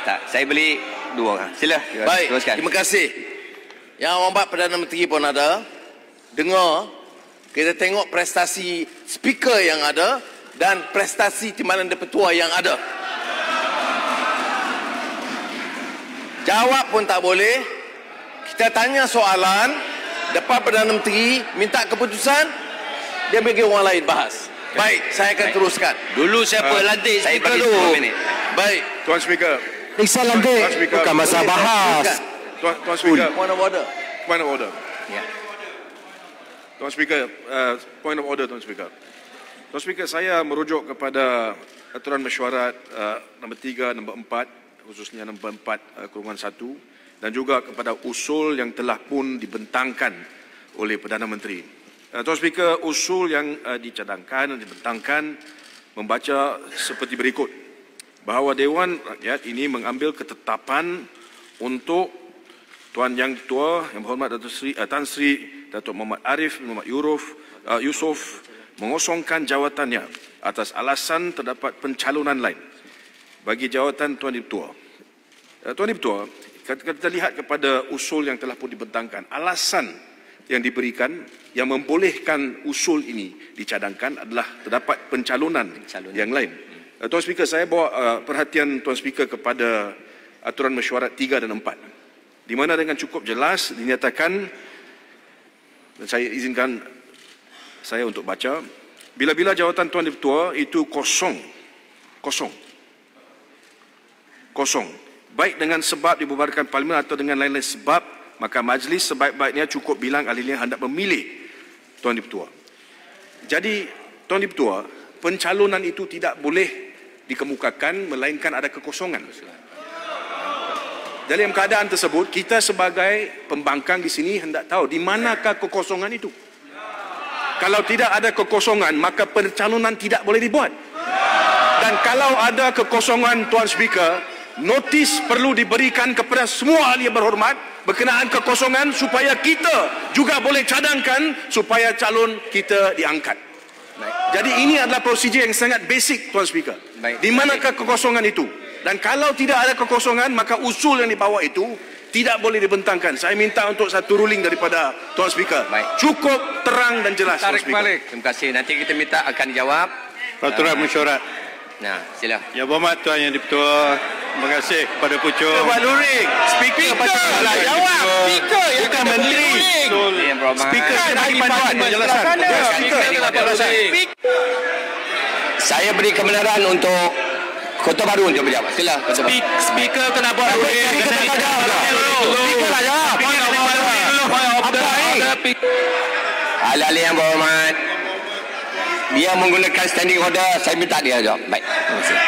Tak, saya beli 2 orang. Sila. Baik, Teruskan. terima kasih. Yang Hormat Perdana Menteri pun ada. Dengar, kita tengok prestasi speaker yang ada dan prestasi Timbalan Dipertua yang ada. Jawab pun tak boleh. Kita tanya soalan, depan Perdana Menteri, minta keputusan, dia bagi orang lain bahas. Baik, saya akan teruskan. Dulu siapa lantik Saya speaker bagi tu? 10 minit. Baik. Tuan Speaker. Periksa lantik. Bukan masa bahas. Tuan Speaker. Point of order. Point of order. Ya. Tuan Speaker, point of order Tuan Speaker. Tuan Speaker, saya merujuk kepada aturan mesyuarat nombor 3, nombor 4, khususnya nombor 4/1 dan juga kepada usul yang telah pun dibentangkan oleh Perdana Menteri. Tuan Speaker, usul yang dicadangkan dan dibentangkan membaca seperti berikut. Bahawa Dewan Rakyat ini mengambil ketetapan untuk Tuan Yang Ketua Yang Berhormat Tan Sri Datuk Muhammad Arif Muhammad Yusof mengosongkan jawatannya atas alasan terdapat pencalonan lain bagi jawatan Tuan Dipertua. Tuan Dipertua, kita lihat kepada usul yang telah pun dibentangkan, alasan yang diberikan yang membolehkan usul ini dicadangkan adalah terdapat pencalonan yang lain. Tuan Speaker, saya bawa perhatian Tuan Speaker kepada aturan mesyuarat 3 dan 4, di mana dengan cukup jelas dinyatakan, dan saya izinkan saya untuk baca, bila-bila jawatan Tuan Dipertua itu kosong, baik dengan sebab dibubarkan Parlimen atau dengan lain-lain sebab, maka majlis sebaik-baiknya cukup bilang ahlinya hendak memilih Tuan Dipertua. Jadi, Tuan Dipertua, pencalonan itu tidak boleh dikemukakan melainkan ada kekosongan. Dalam keadaan tersebut, kita sebagai pembangkang di sini hendak tahu di manakah kekosongan itu. Kalau tidak ada kekosongan, maka pencalonan tidak boleh dibuat. Dan kalau ada kekosongan, Tuan Speaker, notis perlu diberikan kepada semua ahli yang berhormat berkenaan kekosongan supaya kita juga boleh cadangkan supaya calon kita diangkat. Baik. Jadi ini adalah prosedur yang sangat basic, Tuan Speaker. Baik. Di manakah kekosongan itu? Dan kalau tidak ada kekosongan, maka usul yang dibawa itu tidak boleh dibentangkan. Saya minta untuk satu ruling daripada Tuan Speaker. Baik. Cukup terang dan jelas, Tuan Speaker. Balik. Terima kasih. Nanti kita minta akan dijawab. Peraturan mesyuarat. Nah, sila. Yang Berhormat Tuan Yang Dipertua, terima kasih kepada Pucuk. Buat luring. Speaker patutlah jawab. Speaker yang bukan menteri. Speaker kena bagi panduan penjelasan. Saya beri kebenaran untuk Kota Baru untuk menjawab. Sila. Speaker kena buat luring. Speaker lah jawab. Ahli-ahli yang berhormat, dia menggunakan standing order, saya minta dia jawab. Baik. Terima kasih.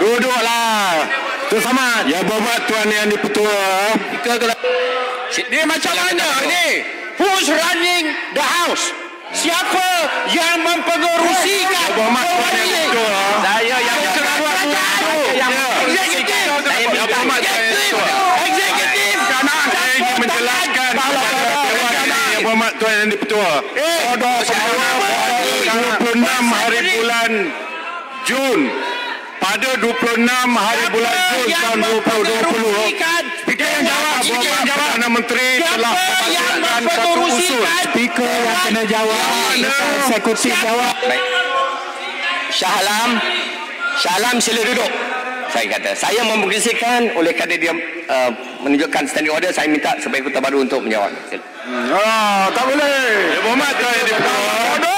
Duduklah. Tuan Samad. Yang Berhormat Tuan Yang Dipertua. Dia macam mana ni? Who's running the house? Siapa yang mempengerusikan? Yang Berhormat Tuan Yang Dipertua. Saya yang keluar eksekutif. Yang Berhormat Tuan Yang Dipertua. Eksekutif. Kerana saya ingin menjelaskan kepada Dewan Yang Berhormat Tuan Yang Dipertua. Pada 26 hari bulan Jun. Pada 26 hari bulan Jun tahun 2020, Speaker yang jawab, Perdana Menteri telah melaksanakan satu usul. Speaker yang kena jawab, eksekutif jawab. Baik. Shah Alam sila duduk. Saya kata, saya memperkesikan oleh kerana dia menunjukkan standing order, saya minta supaya Kota Baru untuk menjawab. Sila. Tak boleh. Yang Berhormat Tuan Yang Dipertua.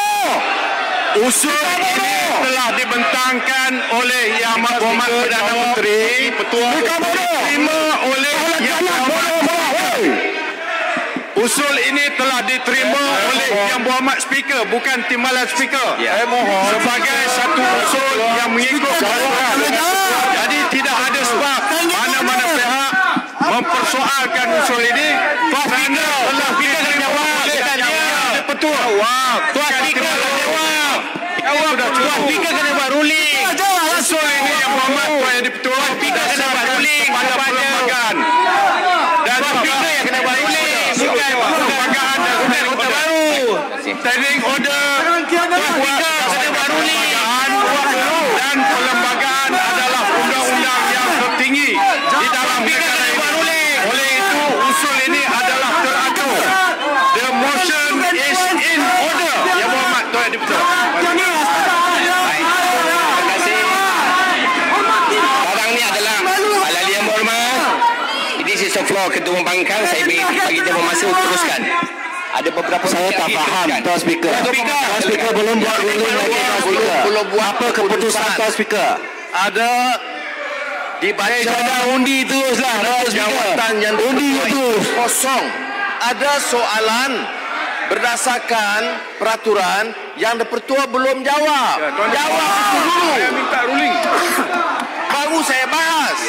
Usul ini telah dibentangkan oleh Yang Berhormat Perdana Menteri, diterima oleh Yang Berhormat. Usul ini telah diterima oleh Yang Berhormat Speaker, bukan Timbalan Speaker. Sebagai satu usul yang mengikut peraturan. Jadi tidak ada sebab mana-mana pihak mempersoalkan usul ini kerana telah diterima oleh Yang Dipertua. Tuan Speaker jawab. Tuan Speaker kena buat ruling. Usul ini Yang Berhormat Tuan Yang Dipertua. Speaker kena buat ruling pada perlembagaan. Dan Speaker yang kena buat ruling. Bukan perlembagaan dan Kota Baru. standing order dan perlembagaan adalah undang-undang yang tertinggi di dalam negara ini. Oleh itu usul ini adalah teratur. The motion is in order. Yang Berhormat Tuan Diputi. Barang ni adalah Alali yang berhormat. This is the floor Ketua Pembangkang. Saya bagi tempoh masa untuk teruskan. Ada beberapa Saya tak faham, Tuan Speaker. Tuan Speaker belum buat ruling lagi, Tuan Speaker. Belum buat Apa keputusan, Tuan Speaker? Ada dibaca Undi teruslah, Tuan Speaker. jawatan yang Undi terus. kosong. Ada soalan berdasarkan peraturan yang Pertua belum jawab. Jawab itu dulu. Saya minta ruling. Baru saya bahas.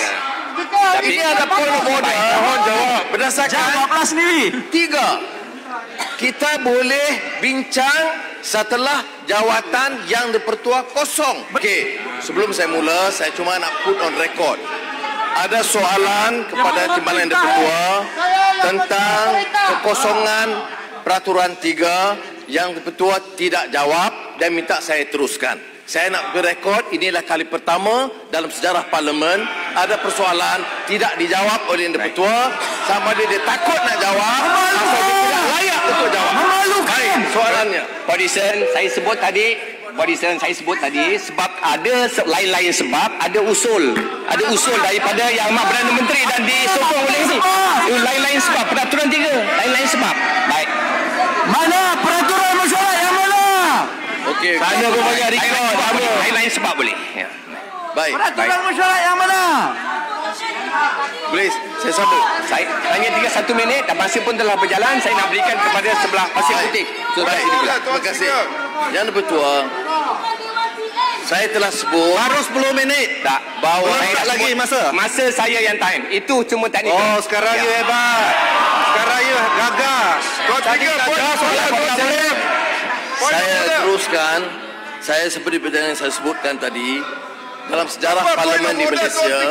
Ini ada point of order. Mohon jawab. Berdasarkan Jawablah sendiri. 3. Kita boleh bincang setelah jawatan yang Pertua kosong. Okey, sebelum saya mula, saya cuma nak put on record. Ada soalan kepada Timbalan Pertua tentang kekosongan peraturan 3 yang Pertua tidak jawab dan minta saya teruskan. Saya nak berekod, inilah kali pertama dalam sejarah Parlimen ada persoalan tidak dijawab oleh Pertua, sama dia takut nak jawab atau dia tidak layak untuk jawab. Baik, soalannya. Podison, saya sebut tadi sebab ada lain-lain sebab, ada usul daripada Yang Amat Perdana Menteri dan disokong oleh ini. Lain-lain sebab, peraturan 3, lain-lain sebab. Baik. Mana peraturan mesyuarat yang mana? Okey. Sana pun bagi rekod. Lain-lain sebab boleh. Ya. Baik. Peraturan mesyuarat yang mana? Please, saya sambung. Saya hanya tinggal 1 minit dan masa pun telah berjalan. Saya nak berikan kepada sebelah pasir putih. Baik, terima kasih. Yang Pertua, saya telah sebut Baru 10 minit. Tak, bahawa Tak lagi masa. Masa saya yang time. Itu cuma teknikal. Oh, sekarang you hebat. Sekarang you gagas. Tadi gagas, saya teruskan. Saya seperti yang saya sebutkan tadi, dalam sejarah Parlimen di Malaysia,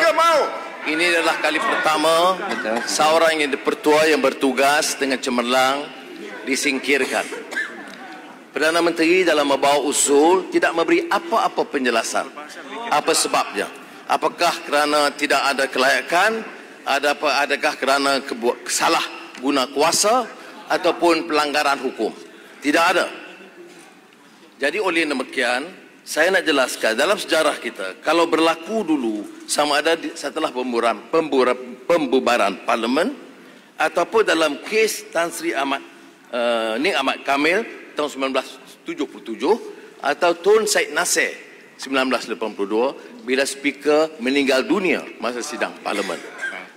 ini adalah kali pertama seorang yang Pertua yang bertugas dengan cemerlang disingkirkan. Perdana Menteri dalam membawa usul tidak memberi apa-apa penjelasan. Apa sebabnya? Apakah kerana tidak ada kelayakan? Adakah kerana salah guna kuasa ataupun pelanggaran hukum? Tidak ada. Jadi oleh demikian, saya nak jelaskan dalam sejarah kita, kalau berlaku dulu sama ada setelah pembubaran Parlimen ataupun dalam kes Tan Sri Ahmad Kamil tahun 1977 atau Tun Syed Nasir 1982 bila speaker meninggal dunia masa sidang Parlimen.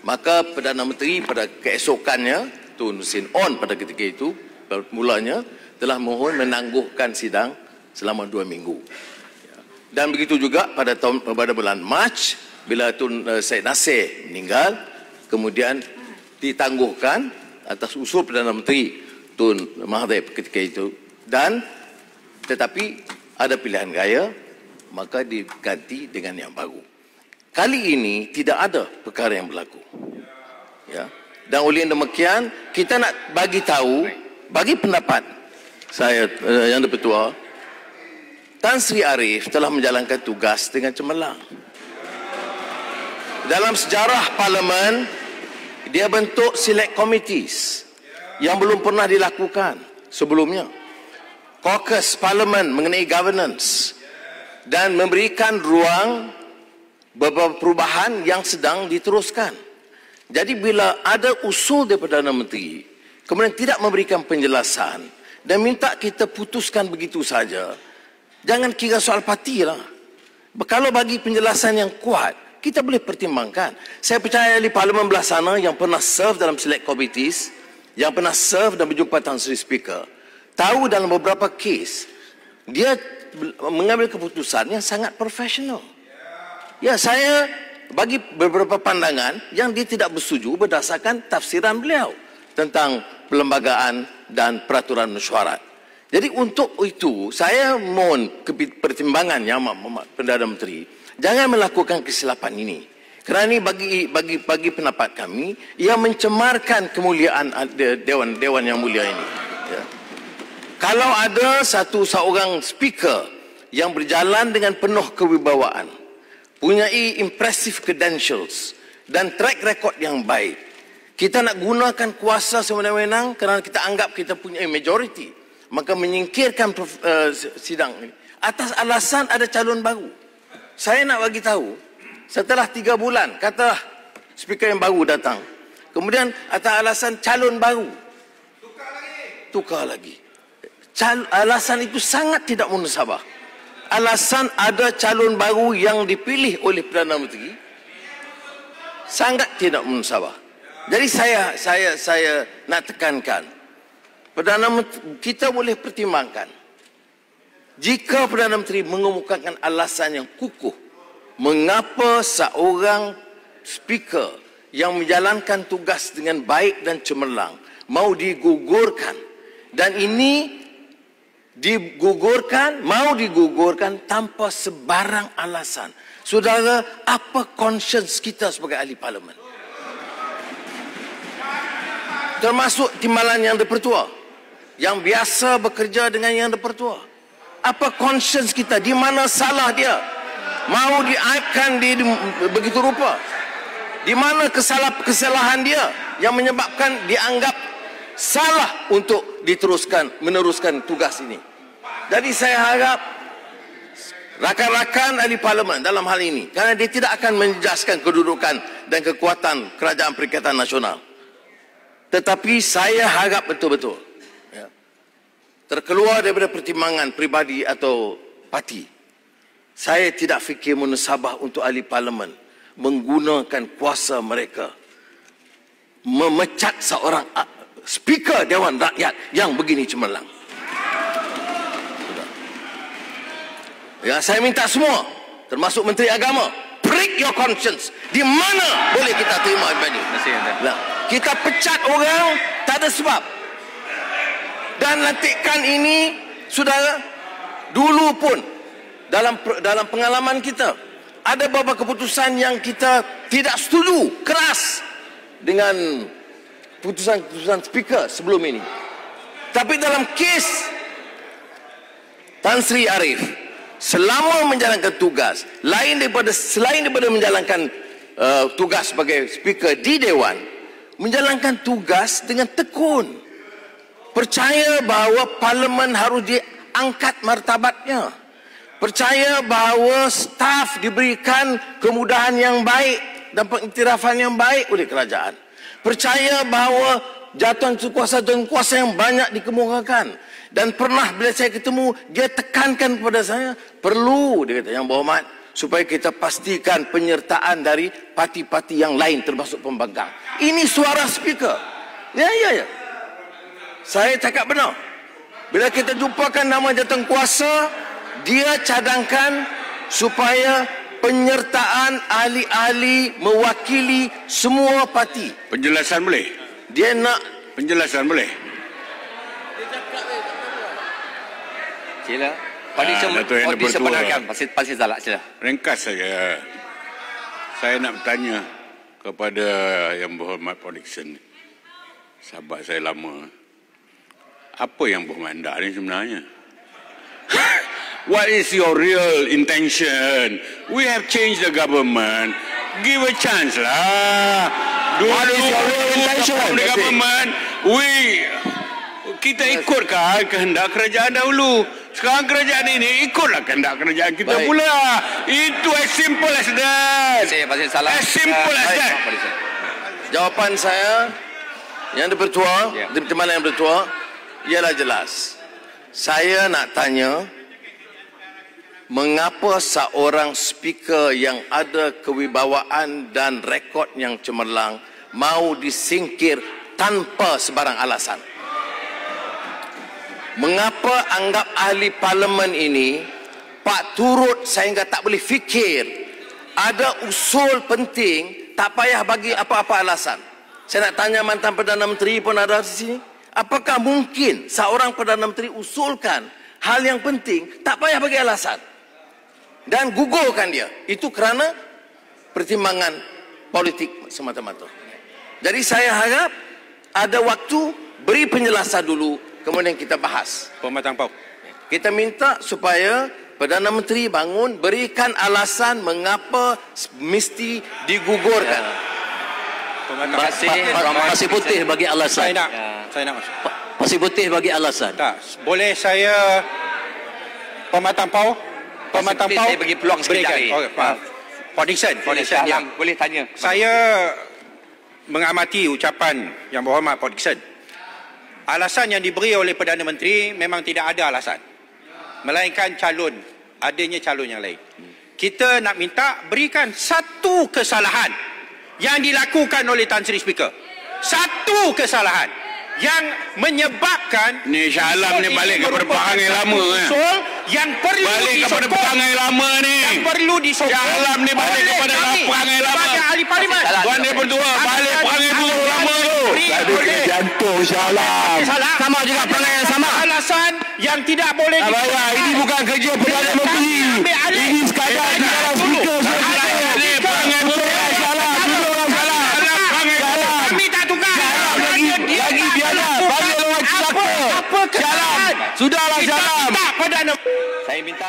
Maka Perdana Menteri pada keesokannya, Tun Sin On pada ketika itu mulanya telah mohon menangguhkan sidang selama 2 minggu. Dan begitu juga pada bulan Mac bila Tun Syed Nasir meninggal, kemudian ditangguhkan atas usul Perdana Menteri Tun Mahathir ketika itu, dan tetapi ada pilihan gaya, maka diganti dengan yang baru. Kali ini tidak ada perkara yang berlaku. Ya. Dan oleh demikian kita nak bagi tahu, bagi pendapat saya yang Pertua, Tan Sri Arif telah menjalankan tugas dengan cemerlang. Dalam sejarah Parlimen, dia bentuk select committees yang belum pernah dilakukan sebelumnya. Caucus Parlimen mengenai governance dan memberikan ruang beberapa perubahan yang sedang diteruskan. Jadi bila ada usul daripada Perdana Menteri, kemudian tidak memberikan penjelasan dan minta kita putuskan begitu saja, jangan kira soal parti lah. Kalau bagi penjelasan yang kuat, kita boleh pertimbangkan. Saya percaya di Parlimen belah sana yang pernah serve dalam select committees, yang pernah serve dan berjumpa Tan Sri Speaker, tahu dalam beberapa kes, dia mengambil keputusan yang sangat profesional. Ya, saya bagi beberapa pandangan yang dia tidak bersetuju berdasarkan tafsiran beliau tentang perlembagaan dan peraturan mesyuarat. Jadi untuk itu, saya mohon pertimbangan Yang Amat Perdana Menteri, jangan melakukan kesilapan ini. Kerana ini bagi pendapat kami, ia mencemarkan kemuliaan Dewan yang mulia ini. Ya. Kalau ada seorang speaker yang berjalan dengan penuh kewibawaan, punyai impressive credentials dan track record yang baik, kita nak gunakan kuasa sewenang-wenang kerana kita anggap kita punya majority, maka menyingkirkan sidang ini atas alasan ada calon baru. Saya nak bagi tahu, setelah 3 bulan kata speaker yang baru datang, kemudian atas alasan calon baru tukar lagi. Alasan itu sangat tidak munasabah. Alasan ada calon baru yang dipilih oleh Perdana Menteri sangat tidak munasabah. Jadi saya nak tekankan, Perdana Menteri, kita boleh pertimbangkan jika Perdana Menteri mengemukakan alasan yang kukuh mengapa seorang speaker yang menjalankan tugas dengan baik dan cemerlang mau digugurkan, dan ini mau digugurkan tanpa sebarang alasan. Saudara, apa conscience kita sebagai ahli parlimen? Termasuk timbalan Yang di-Pertua yang biasa bekerja dengan Yang di-Pertua. Apa conscience kita? Di mana salah dia? Mau diaibkan begitu rupa? Di mana kesalahan dia yang menyebabkan dianggap salah untuk meneruskan tugas ini? Jadi saya harap rakan-rakan ahli parlimen dalam hal ini, kerana dia tidak akan menjejaskan kedudukan dan kekuatan Kerajaan Perikatan Nasional, tetapi saya harap betul-betul terkeluar daripada pertimbangan peribadi atau parti. Saya tidak fikir munasabah untuk ahli parlimen menggunakan kuasa mereka memecat seorang speaker Dewan Rakyat yang begini cemerlang. Ya, saya minta semua, termasuk Menteri Agama, break your conscience. Di mana boleh kita terima ibadah? Nah, kita pecat orang tak ada sebab. Dan lantikan ini, saudara, dulu pun dalam pengalaman kita ada beberapa keputusan yang kita tidak setuju keras dengan putusan speaker sebelum ini. Tapi dalam kes Tan Sri Ariff, selama menjalankan tugas selain daripada menjalankan tugas sebagai speaker di Dewan, menjalankan tugas dengan tekun, percaya bahawa parlimen harus diangkat martabatnya, percaya bahawa staf diberikan kemudahan yang baik dan pengiktirafan yang baik oleh kerajaan, percaya bahawa jatuhan kuasa yang banyak dikemukakan. Dan pernah bila saya ketemu, dia tekankan kepada saya, perlu, dia kata, Yang Berhormat, supaya kita pastikan penyertaan dari parti-parti yang lain termasuk pembangkang. Ini suara speaker. Ya. Saya cakap benar. Bila kita jumpakan nama jawatan kuasa, dia cadangkan supaya penyertaan ahli-ahli mewakili semua parti. Penjelasan boleh? Dia nak penjelasan boleh? Sila. Audisi benarkan. Pasti salah. Sila. Ringkas saja. Saya nak bertanya kepada Yang Berhormat Paul Dickson, sahabat saya lama. Apa Yang Berhormat hendak ni sebenarnya? What is your real intention? We have changed the government. Give a chance lah. What is your real intention? The government, kita ikutkan kehendak kerajaan dahulu. Sekarang kerajaan ini ikutlah kehendak kerajaan kita pula. Itu as simple as that. As simple as that. Jawapan saya Yang di-Pertua, timbalan Yang di-Pertua ialah jelas. Saya nak tanya, mengapa seorang speaker yang ada kewibawaan dan rekod yang cemerlang mau disingkir tanpa sebarang alasan? Mengapa anggap ahli parlimen ini Pak turut sehingga tak boleh fikir? Ada usul penting, tak payah bagi apa-apa alasan. Saya nak tanya mantan Perdana Menteri pun ada di sini. Apakah mungkin seorang Perdana Menteri usulkan hal yang penting, tak payah bagi alasan dan gugurkan dia? Itu kerana pertimbangan politik semata-mata. Jadi saya harap ada waktu, beri penjelasan dulu kemudian kita bahas. Pematang Pau. Kita minta supaya Perdana Menteri bangun, berikan alasan mengapa mesti digugurkan. Pasir putih bagi alasan. Saya nak masuk. Pasir putih bagi alasan. Tak, boleh saya Pematang Pau? Pematang Pau Saya bagi peluang sikit berikan. lagi. Okey, for Dixon. Salam, boleh tanya. Saya mengamati ucapan yang berhormat Pak Dixon. Alasan yang diberi oleh Perdana Menteri memang tidak ada alasan. Melainkan adanya calon yang lain. Kita nak minta berikan satu kesalahan yang dilakukan oleh Tan Sri Speaker. Satu kesalahan yang menyebabkan Ni Shah Alam ni balik kepada perangai lama usul yang perlu Balik kepada disokong, perangai lama ni. yang perlu disokong Shah Alam ni balik oleh kepada kami perangai lama. sebagai ahli parlimen. Tuan dia berdua balik perangai dulu lama tu. Ada kena jantung Shah Alam. Sama juga perangai yang sama. Alasan yang tidak boleh Abang, ini bukan kerja Perdana Menteri. Ini sekadar di dalam speaker. Ini perangai betul. Shah Alam, duduk orang salah. Perangai salah. Kami tak tukar. Lagi biarlah. Bagi orang celaka. Apa kesalahan? Sudahlah Shah Alam. Tak Perdana. Saya minta